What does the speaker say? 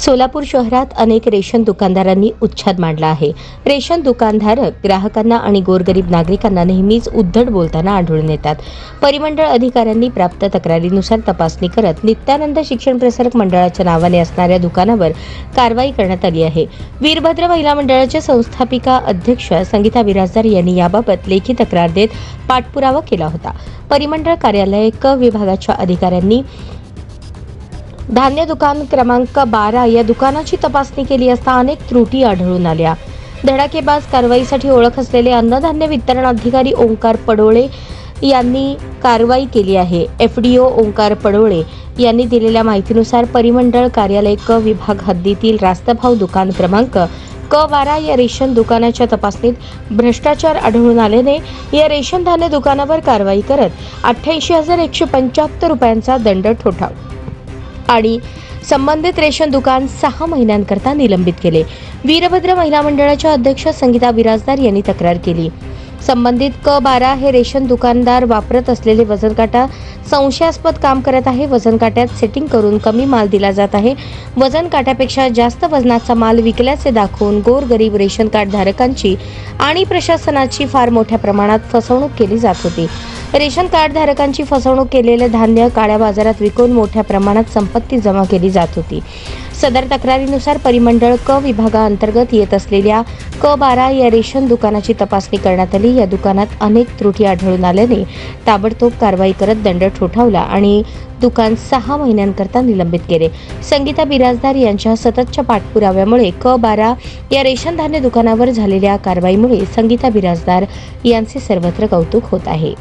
सोलापूर शहरात अनेक रेशन दुकानदारांनी उच्छाद मांडला आहे। रेशन दुकानधारक ग्राहकांना आणि गोरगरीब नागरिकांना नेहमीच उद्धट बोलताना आढळून येतात। परिमंडळ अधिकाऱ्यांनी प्राप्त तक्रारीनुसार तपासणी करत नित्यानंद शिक्षण प्रसारक मंडळाच्या नावाने असणाऱ्या दुकानावर कारवाई करण्यात आली आहे। वीरभद्र महिला मंडळाच्या संस्थापिका अध्यक्ष संगीता बिराजदार यांनी याबाबत लेखी तक्रार देत पाठपुरावा केला होता। परिमंडळ कार्यालय क विभागाच्या अधिकाऱ्यांनी धान्य दुकान क्रमांक 12 या दुकानाची तपासणी केली असता अनेक त्रुटी आढळून आल्या। धडाकेबाज कारवाईसाठी ओळख असलेले अन्नधान्य वितरण अधिकारी ओंकार पडोळे यांनी कारवाई केली आहे। एफडीओ ओंकार पडोळे यांनी दिलेल्या माहितीनुसार परिमंडळ कार्यालय क विभाग हद्दीतील रास्तभाव दुकान क्रमांक क12 या रेशन दुकानाच्या तपासणीत भ्रष्टाचार आढळून आल्याने या रेशन धान्य दुकानावर कारवाई करत 88,175 रुपयांचा दंड ठोठावला आणि संबंधित रेशन दुकान 6 महिन्यांकरता निलंबित केले। वीरभद्र महिला मंडळाच्या अध्यक्ष संगीता बिराजदार यांनी तक्रार केली। संबंधित क12 हे रेशन दुकानदार वापरत असलेले वजन काटा संशयास्पद काम करत आहे। वजन काट्यात सेटिंग करून कमी माल दिला जात आहे। वजन काट्यापेक्षा जास्त वजनाचा माल विकल्याचे दाखवून गोरगरीब रेशन कार्ड धारकांची आणि प्रशासनाची फार मोठ्या प्रमाणात फसवणूक केली जात होती। रेशन कार्ड धारकांची फसवणूक केलेले धान्य काळ्या बाजारात विकून मोठ्या प्रमाणात संपत्ती जमा केली जात होती। सदर तक्रारीनुसार परिमंडळ क विभागाअंतर्गत येत असलेल्या क12 या रेशन दुकानाची तपासणी करण्यात आली। या दुकानात अनेक त्रुटी आढळून आल्याने ताबडतोब कारवाई करत दंड ठोठावला आणि दुकान 6 महिन्यांकरता निलंबित केले। संगीता बिराजदार यांच्या सततच्या पाठपुराव्यामुळे क12 या रेशन धान्य दुकानावर झालेल्या कारवाईमुळे संगीता बिराजदार यांचे सर्वत्र कौतुक होत आहे।